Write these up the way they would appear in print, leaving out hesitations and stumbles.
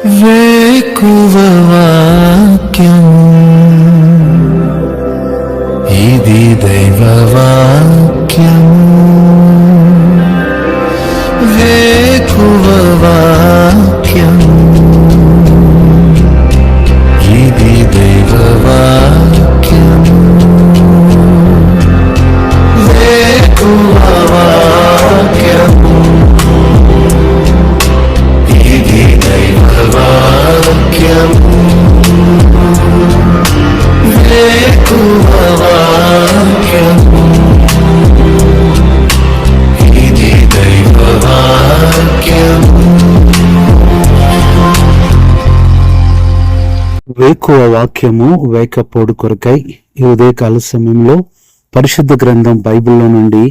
వేకువ వాక్యము ఇది దైవ వాక్యము. వేకువ వాక్యము ఇది దైవ వాక్యము. వేకువ వాక్యము ఇది దైవ వాక్యము. వేకువ వాక్యము ఇది దైవ వాక్యము. వేకువ వాక్యము వేకపోడు కొరకై ఈ ఉదయకాల సమయంలో పరిశుద్ధ గ్రంథం బైబిల్లో నుండి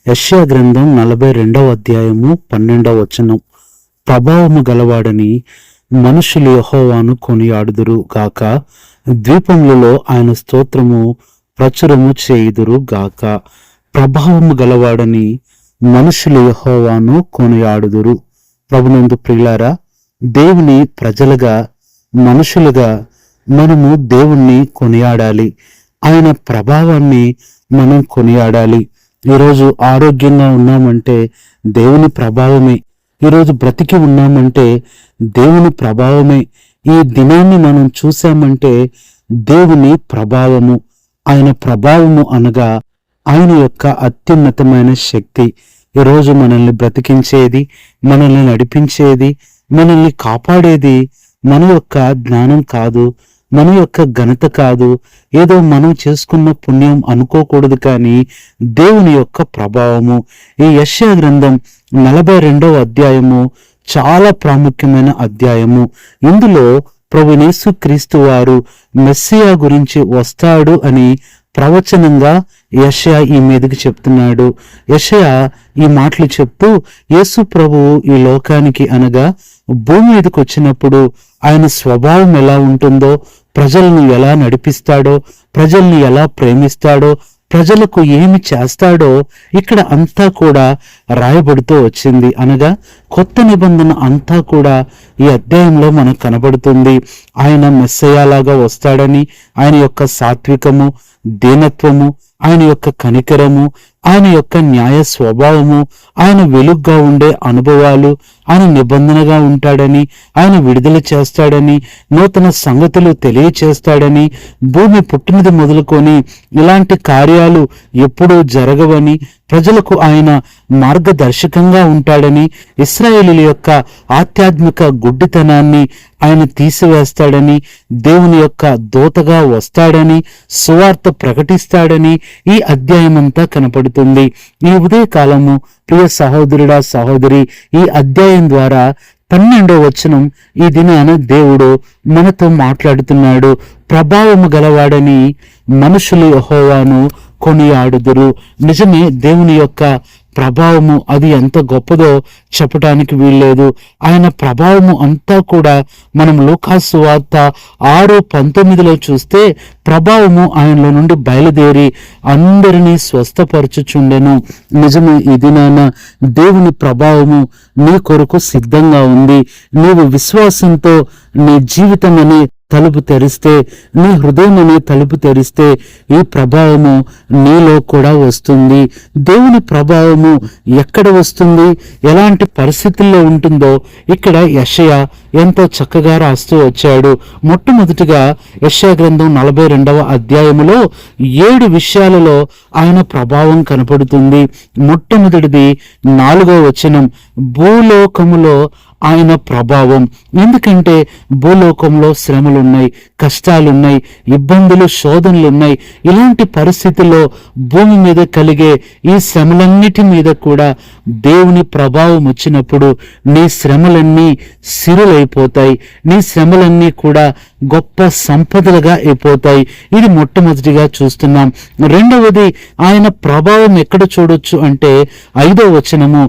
యెషయా గ్రంథం 42వ అధ్యాయము 12వ వచనం. ప్రభావము గలవాడని మనుషులు యెహోవాను కొనియాడుదురు గాక, ద్వీపములలో ఆయన స్తోత్రము ప్రచురము చేయుదురు గాక. ప్రభావము గలవాడని మనుషులు యెహోవాను కొనియాడుదురు. ప్రభునందు ప్రియులారా, దేవుని ప్రజలుగా మనుషులుగా మనము దేవుణ్ణి కొనియాడాలి. ఆయన ప్రభావాన్ని మనం కొనియాడాలి. ఈరోజు ఆరోగ్యంగా ఉన్నామంటే దేవుని ప్రభావమే. ఈరోజు బ్రతికి ఉన్నామంటే దేవుని ప్రభావమే. ఈ దినాన్ని మనం చూసామంటే దేవుని ప్రభావము. ఆయన ప్రభావము అనగా ఆయన యొక్క అత్యున్నతమైన శక్తి. ఈరోజు మనల్ని బ్రతికించేది, మనల్ని నడిపించేది, మనల్ని కాపాడేది మన యొక్క జ్ఞానం కాదు, మన యొక్క ఘనత కాదు, ఏదో మనం చేసుకున్న పుణ్యం అనుకోకూడదు, కానీ దేవుని యొక్క ప్రభావము. ఈ యెషయా గ్రంథం 42వ అధ్యాయము చాలా ప్రాముఖ్యమైన అధ్యాయము. ఇందులో ప్రభువైన యేసుక్రీస్తు వారు మెస్సియా గురించి వస్తాడు అని ప్రవచనంగా యెషయా ఈ మీదకి చెప్తున్నాడు. యెషయా ఈ మాటలు చెప్తూ యేసు ప్రభువు ఈ లోకానికి అనగా భూమి మీదకి వచ్చినప్పుడు ఆయన స్వభావం ఎలా ఉంటుందో, ప్రజలను ఎలా నడిపిస్తాడో, ప్రజల్ని ఎలా ప్రేమిస్తాడో, ప్రజలకు ఏమి చేస్తాడో ఇక్కడ అంతా కూడా రాయబడుతూ వచ్చింది. అనగా కొత్త నిబంధన అంతా కూడా ఈ అధ్యాయంలో మనకు కనబడుతుంది. ఆయన మెస్సయ్యలాగా వస్తాడని, ఆయన యొక్క సాత్వికము, దీనత్వము, ఆయన యొక్క కనికరము, ఆయన యొక్క న్యాయ స్వభావము, ఆయన వెలుగ్గా ఉండే అనుభవాలు, ఆయన నిబంధనగా ఉంటాడని, ఆయన విడుదల చేస్తాడని, నూతన సంగతులు తెలియచేస్తాడని, భూమి పుట్టినది మొదలుకొని ఇలాంటి కార్యాలు ఎప్పుడూ జరగవని, ప్రజలకు ఆయన మార్గదర్శకంగా ఉంటాడని, ఇశ్రాయేలీయుల యొక్క ఆధ్యాత్మిక గుడ్డితనాన్ని ఆయన తీసివేస్తాడని, దేవుని యొక్క దూతగా వస్తాడని, సువార్త ప్రకటిస్తాడని ఈ అధ్యాయమంతా కనపడుతుంది. ఈ ఉదయకాలము ప్రియ సహోదరుడా, సహోదరి, ఈ అధ్యాయం ద్వారా 12వ వచనం ఈ దినాన దేవుడు మనతో మాట్లాడుతున్నాడు. ప్రభావము గలవాడని మనుషులు యెహోవాను కొనియాడుదురు. నిజమే, దేవుని యొక్క ప్రభావము అది ఎంత గొప్పదో చెప్పడానికి వీల్లేదు. ఆయన ప్రభావము అంతా కూడా మనం లూకాసు సువార్త 6:19 చూస్తే ప్రభావము ఆయనలో నుండి బయలుదేరి అందరినీ స్వస్థపరచుచుండెను. నిజమే, ఈ దినాన దేవుని ప్రభావము నీ కొరకు సిద్ధంగా ఉంది. నీవు విశ్వాసంతో నీ జీవితం అనే తలుపు తెరిస్తే, నీ హృదయం అనే తలుపు తెరిస్తే ఈ ప్రభావము నీలో కూడా వస్తుంది. దేవుని ప్రభావము ఎక్కడ వస్తుంది, ఎలాంటి పరిస్థితుల్లో ఉంటుందో ఇక్కడ యెషయా ఎంతో చక్కగా రాస్తూ వచ్చాడు. మొట్టమొదటిగా యెషయా గ్రంథం 42వ అధ్యాయములో 7 విషయాలలో ఆయన ప్రభావం కనపడుతుంది. మొట్టమొదటిది 4వ వచనం, భూలోకములో ఆయన ప్రభావం. ఎందుకంటే భూలోకంలో శ్రమలున్నాయి, కష్టాలున్నాయి, ఇబ్బందులు, శోధనలున్నాయి. ఇలాంటి పరిస్థితుల్లో భూమి మీద కలిగే ఈ శ్రమలన్నిటి మీద కూడా దేవుని ప్రభావం వచ్చినప్పుడు నీ శ్రమలన్నీ సిరులైపోతాయి, నీ శ్రమలన్నీ కూడా గొప్ప సంపదలుగా అయిపోతాయి. ఇది మొట్టమొదటిగా చూస్తున్నాం. రెండవది, ఆయన ప్రభావం ఎక్కడ చూడొచ్చు అంటే 5వ వచనము,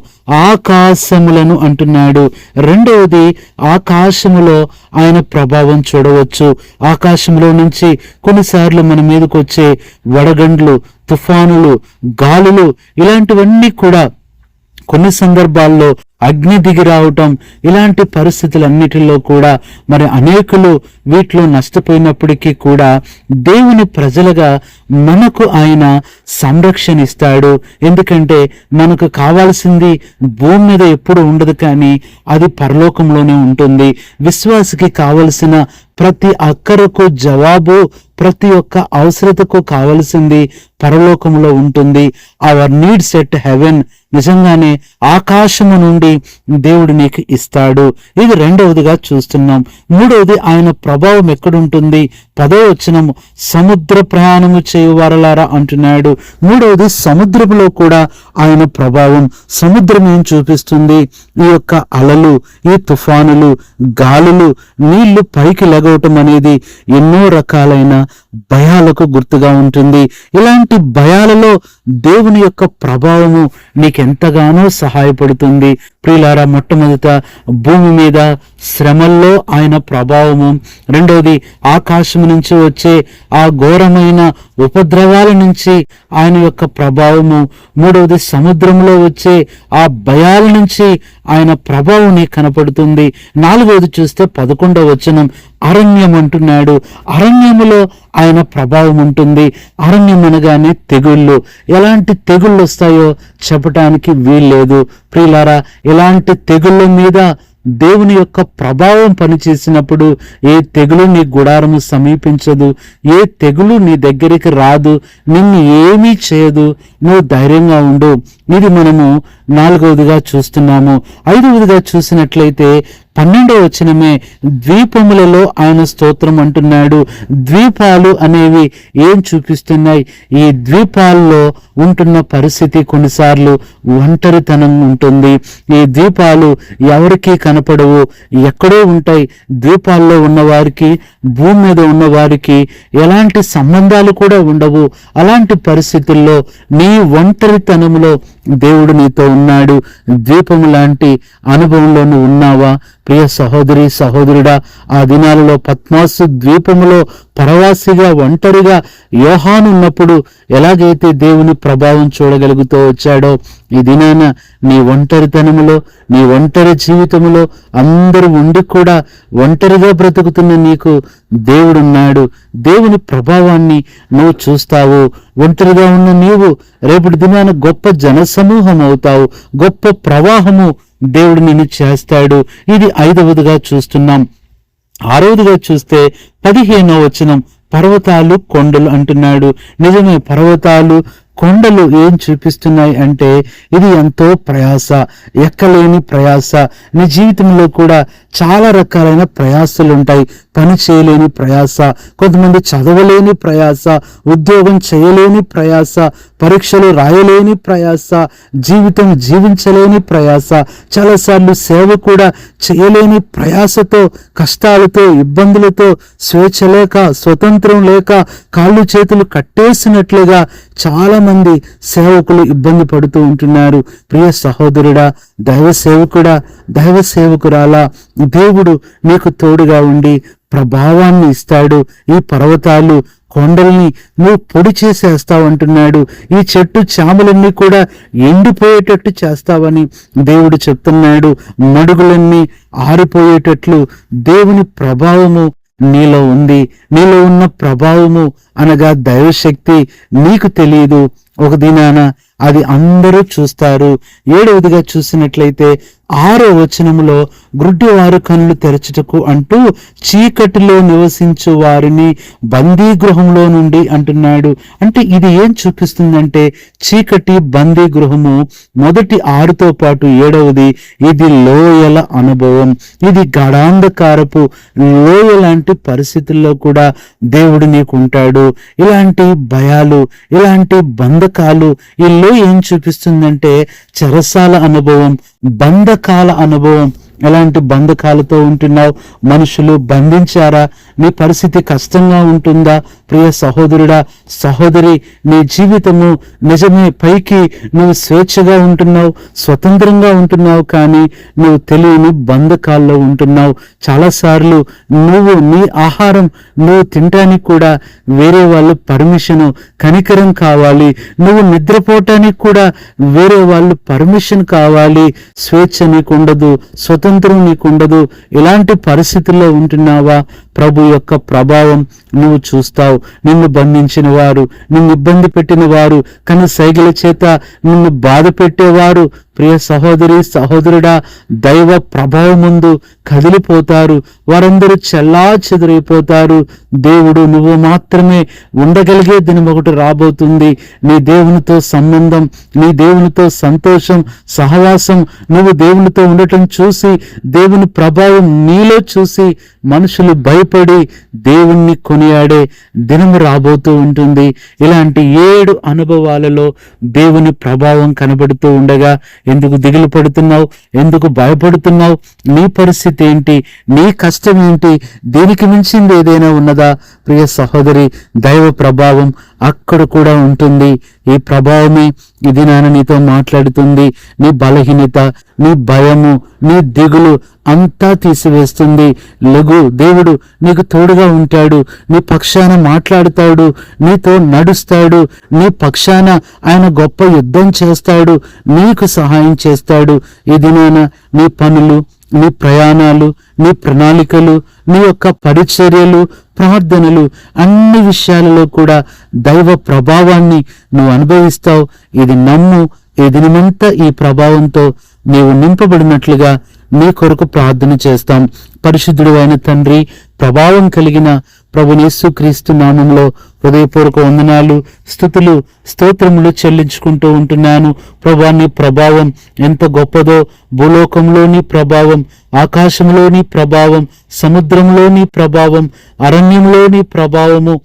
ఆకాశములను అంటున్నాడు. రెండవది, ఆకాశములో ఆయన ప్రభావం చూడవచ్చు. ఆకాశంలో నుంచి కొన్నిసార్లు మన మీదకి వచ్చే వడగండ్లు, తుఫానులు, గాలులు, ఇలాంటివన్నీ కూడా కొన్ని సందర్భాల్లో అగ్ని దిగి రావటం, ఇలాంటి పరిస్థితులన్నిటిలో కూడా మరి అనేకులు వీటిలో నష్టపోయినప్పటికీ కూడా దేవుని ప్రజలుగా మనకు ఆయన సంరక్షణ ఇస్తాడు. ఎందుకంటే మనకు కావాల్సింది భూమి మీద ఎప్పుడు ఉండదు, కానీ అది పరలోకంలోనే ఉంటుంది. విశ్వాసికి కావలసిన ప్రతి అక్కరకు జవాబు, ప్రతి ఒక్క అవసరతకు కావలసింది పరలోకములో ఉంటుంది. అవర్ నీడ్స్ ఎట్ హెవెన్ నిజంగానే ఆకాశము నుండి దేవుడు నీకు ఇస్తాడు. ఇది రెండవదిగా చూస్తున్నాం. మూడవది ఆయన ప్రభావం ఎక్కడుంటుంది? 10వ వచనము, సముద్ర ప్రయాణము చేయువారలారా అంటున్నాడు. మూడవది సముద్రంలో కూడా ఆయన ప్రభావం. సముద్రం ఏం చూపిస్తుంది? ఈ యొక్క అలలు, ఈ తుఫానులు, గాలులు, నీళ్లు పైకి లెగవటం అనేది ఎన్నో రకాలైన భయాలకు గుర్తుగా ఉంటుంది. ఇలాంటి భయాలలో దేవుని యొక్క ప్రభావము నీకెంతగానో సహాయపడుతుంది. ప్రియులారా, మొట్టమొదట భూమి మీద శ్రమల్లో ఆయన ప్రభావము, రెండవది ఆకాశం నుంచి వచ్చే ఆ ఘోరమైన ఉపద్రవాల నుంచి ఆయన యొక్క ప్రభావము, మూడవది సముద్రంలో వచ్చే ఆ భయాల నుంచి ఆయన ప్రభావం నీకు కనపడుతుంది. నాలుగవది చూస్తే 11వ వచనం, అరణ్యం అంటున్నాడు. అరణ్యములో ఆయన ప్రభావం ఉంటుంది. అరణ్యం అనగానే తెగుళ్ళు. ఎలాంటి తెగుళ్ళు వస్తాయో చెప్పటానికి వీల్లేదు. ప్రియులారా, ఎలాంటి తెగుళ్ళ మీద దేవుని యొక్క ప్రభావం పనిచేసినప్పుడు ఏ తెగులు నీ గుడారము సమీపించదు, ఏ తెగులు నీ దగ్గరికి రాదు, నిన్ను ఏమీ చేయదు. నువ్వు ధైర్యంగా ఉండు. ఇది మనము 4వదిగా చూస్తున్నాము. 5వదిగా చూసినట్లయితే 12వ వచనమే, ద్వీపములలో ఆయన స్తోత్రం అంటున్నాడు. ద్వీపాలు అనేవి ఏం చూపిస్తున్నాయి? ఈ ద్వీపాల్లో ఉంటున్న పరిస్థితి కొన్నిసార్లు ఒంటరితనం ఉంటుంది. ఈ ద్వీపాలు ఎవరికీ కనపడవు, ఎక్కడో ఉంటాయి. ద్వీపాల్లో ఉన్నవారికి, భూమి మీద ఉన్నవారికి ఎలాంటి సంబంధాలు కూడా ఉండవు. అలాంటి పరిస్థితుల్లో నీ ఒంటరితనంలో దేవుడు నీతో ఉన్నాడు. ద్వీపము లాంటి అనుభవంలో నువ్వు ఉన్నావా? ప్రియ సహోదరి సహోదరుడా, ఆ దినాలలో పద్మాసు ద్వీపములో పరవాసిగా ఒంటరిగా యోహాను ఉన్నప్పుడు ఎలాగైతే దేవుని ప్రభావం చూడగలుగుతూ వచ్చాడో, ఈ దినాన నీ ఒంటరితనములో, నీ ఒంటరి జీవితములో అందరూ ఉండి కూడా ఒంటరిగా బ్రతుకుతున్న నీకు దేవుడున్నాడు. దేవుని ప్రభావాన్ని నువ్వు చూస్తావు. ఒంటరిగా ఉన్న నీవు రేపటి దినాన గొప్ప జనసమూహం అవుతావు. గొప్ప ప్రవాహము దేవుడు నిన్ను చేస్తాడు. ఇది 5వదిగా చూస్తున్నాం. 6వదిగా చూస్తే 15వ వచనం, పర్వతాలు కొండలు అంటున్నాడు. నిజమే, పర్వతాలు కొండలు ఏం చూపిస్తున్నాయి అంటే ఇది ఎంతో ప్రయాస, ఎక్కలేని ప్రయాస. నీ జీవితంలో కూడా చాలా రకాలైన ప్రయాసలు ఉంటాయి. పని చేయలేని ప్రయాస, కొంతమంది చదవలేని ప్రయాస, ఉద్యోగం చేయలేని ప్రయాస, పరీక్షలు రాయలేని ప్రయాస, జీవితం జీవించలేని ప్రయాస, చాలాసార్లు సేవ కూడా చేయలేని ప్రయాసతో, కష్టాలతో, ఇబ్బందులతో, స్వేచ్ఛ లేక, స్వతంత్రం లేక, కాళ్ళు చేతులు కట్టేసినట్లుగా చాలా మంది సేవకులు ఇబ్బంది పడుతూ ఉంటున్నారు. ప్రియ సహోదరుడా, దైవ సేవకుడా, దైవ సేవకురాలా, దేవుడు నీకు తోడుగా ఉండి ప్రభావాన్ని ఇస్తాడు. ఈ పర్వతాలు కొండల్ని నువ్వు పొడి చేసేస్తావంటున్నాడు. ఈ చెట్టు చామలన్నీ కూడా ఎండిపోయేటట్టు చేస్తావని దేవుడు చెప్తున్నాడు. మడుగులన్నీ ఆరిపోయేటట్లు దేవుని ప్రభావము నీలో ఉంది. నీలో ఉన్న ప్రభావము అనగా దైవశక్తి నీకు తెలియదు, ఒక దినాన అది అందరూ చూస్తారు. 7వదిగా చూసినట్లయితే 6వ వచనములో, గ్రుడ్డివారు కన్నులు తెరచుటకు అంటూ చీకటిలో నివసించు వారిని బందీ గృహంలో నుండి అంటున్నాడు. అంటే ఇది ఏం చూపిస్తుందంటే చీకటి, బందీ గృహము. మొదటి 6తో పాటు 7వది ఇది లోయల అనుభవం. ఇది గడాంధకారపు లోయ లాంటి పరిస్థితుల్లో కూడా దేవుడు నీకు ఉంటాడు. ఇలాంటి భయాలు, ఇలాంటి బంధకాలు, ఈ లోయ ఏం చూపిస్తుందంటే చెరసాల అనుభవం, బంధకాల అనుభవం. ఎలాంటి బంధకాలతో ఉంటున్నావు? మనుషులు బంధించారా? నీ పరిస్థితి కష్టంగా ఉంటుందా? ప్రియ సహోదరుడా, సహోదరి, నీ జీవితము నిజమే, పైకి నువ్వు స్వేచ్ఛగా ఉంటున్నావు, స్వతంత్రంగా ఉంటున్నావు, కానీ నువ్వు తెలియని బంధకాల్లో ఉంటున్నావు. చాలాసార్లు నువ్వు నీ ఆహారం నువ్వు తినటానికి కూడా వేరే వాళ్ళు పర్మిషన్, కనికరం కావాలి. నువ్వు నిద్రపోవటానికి కూడా వేరే వాళ్ళు పర్మిషన్ కావాలి. స్వేచ్ఛ నీకుండదు, స్వతంత్రం నీకుండదు. ఇలాంటి పరిస్థితుల్లో ఉంటున్నావా? ప్రభు యొక్క ప్రభావం నువ్వు చూస్తావు. నిన్ను బంధించిన వారు, నిన్ను ఇబ్బంది పెట్టిన వారు, కను సైగల చేత నిన్ను బాధ పెట్టేవారు, ప్రియ సహోదరి సహోదరుడా, దైవ ప్రభావం ముందు కదిలిపోతారు. వారందరూ చెల్లా చెదిరైపోతారు. దేవుడు నువ్వు మాత్రమే ఉండగలిగే దినం ఒకటి రాబోతుంది. నీ దేవునితో సంబంధం, నీ దేవునితో సంతోషం, సహవాసం, నువ్వు దేవునితో ఉండటం చూసి, దేవుని ప్రభావం నీలో చూసి మనుషులు భయపడి దేవుణ్ణి కొనియాడే దినము రాబోతూ ఉంటుంది. ఇలాంటి 7 అనుభవాలలో దేవుని ప్రభావం కనబడుతూ ఉండగా ఎందుకు దిగులు పడుతున్నావు? ఎందుకు భయపడుతున్నావు? నీ పరిస్థితి ఏంటి? నీ కష్టం ఏంటి? దీనికి మించింది ఏదైనా ఉన్నదా? ప్రియ సహోదరి, దైవ ప్రభావం అక్కడ కూడా ఉంటుంది. ఈ ప్రభావమే ఈ దినాన నీతో మాట్లాడుతుంది. నీ బలహీనత, నీ భయము, నీ దిగులు అంతా తీసివేస్తుంది. లఘు, దేవుడు నీకు తోడుగా ఉంటాడు. నీ పక్షాన మాట్లాడుతాడు, నీతో నడుస్తాడు, నీ పక్షాన ఆయన గొప్ప యుద్ధం చేస్తాడు, నీకు సహాయం చేస్తాడు. ఈ దినాన నీ పనులు, నీ ప్రయాణాలు, నీ ప్రణాళికలు, నీ యొక్క పరిచర్యలు, ప్రార్థనలు, అన్ని విషయాలలో కూడా దైవ ప్రభావాన్ని నువ్వు అనుభవిస్తావు. ఇది నమ్ము. ఈ దినమంతా ఈ ప్రభావంతో నీవు నింపబడినట్లుగా నీ కొరకు ప్రార్థన చేస్తాం. పరిశుద్ధుడు అయిన తండ్రి, ప్రభావం కలిగిన ప్రభువైన యేసుక్రీస్తు నామంలో హృదయపూర్వక వందనాలు, స్తుతులు, స్తోత్రములు చెల్లించుకుంటూ ఉంటున్నాను. ప్రభువా, నీ ప్రభావం ఎంత గొప్పదో! భూలోకంలోని ప్రభావం, ఆకాశంలోని ప్రభావం, సముద్రంలోని ప్రభావం, అరణ్యంలోని ప్రభావము,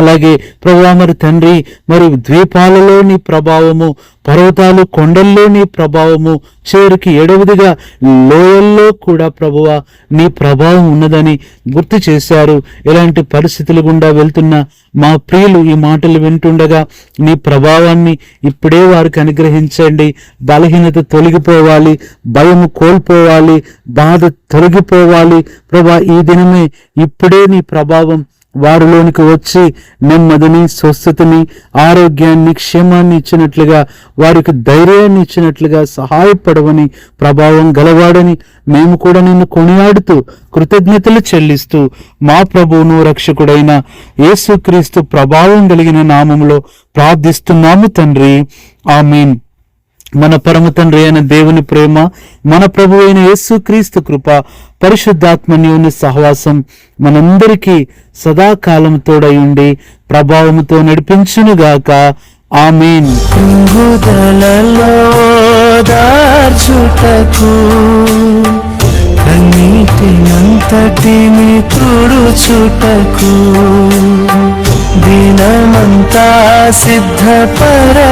అలాగే ప్రభువా మరి తండ్రి, మరి ద్వీపాలలోని ప్రభావము, పర్వతాలు కొండల్లోని ప్రభావము, చివరికి 7వదిగా లోయల్లో కూడా ప్రభువా నీ ప్రభావం ఉన్నదని గుర్తు చేశారు. ఇలాంటి పరిస్థితులు గుండా వెళ్తున్న మా ప్రియులు ఈ మాటలు వింటుండగా నీ ప్రభావాన్ని ఇప్పుడే వారికి అనుగ్రహించండి. బలహీనత తొలగిపోవాలి, భయము కోల్పోవాలి, బాధ తొలగిపోవాలి. ప్రభా, ఈ దినమే ఇప్పుడే నీ ప్రభావం వారిలోనికి వచ్చి నెమ్మదిని, స్వస్థతని, ఆరోగ్యాన్ని, క్షేమాన్ని ఇచ్చినట్లుగా, వారికి ధైర్యాన్ని ఇచ్చినట్లుగా సహాయపడవని, ప్రభావం గలవాడని మేము కూడా నిన్ను కొనియాడుతూ కృతజ్ఞతలు చెల్లిస్తూ మా ప్రభువును రక్షకుడైన యేసుక్రీస్తు ప్రభావం కలిగిన నామములో ప్రార్థిస్తున్నాము తండ్రి. ఆమేన్. మన పరమ తండ్రి అయిన దేవుని ప్రేమ, మన ప్రభు అయిన యేసుక్రీస్తు కృప, పరిశుద్ధాత్మన్యోని సహవాసం మనందరికీ సదాకాలం తోడయుండి ప్రభావముతో నడిపించునుగాక. ఆమేన్. కన్నీటినంతటిని తుడుచుటకు దినమంతా సిద్ధపరచుటకు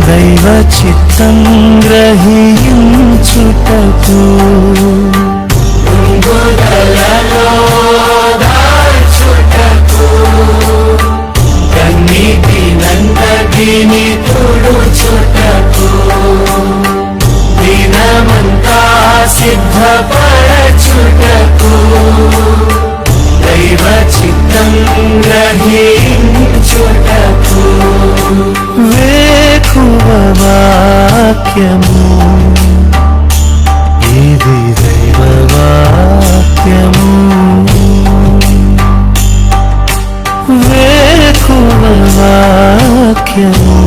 దైవ చిత్తం గ్రహించుటకు కన్నీటినంతటిని తుడుచుటకు దినమంతా సిద్ధపరచుటకు దైవ చిత్తం గ్రహించుటకు వేకువ వాక్యము, ఇది దైవ వాక్యము. వేకువ వాక్యము,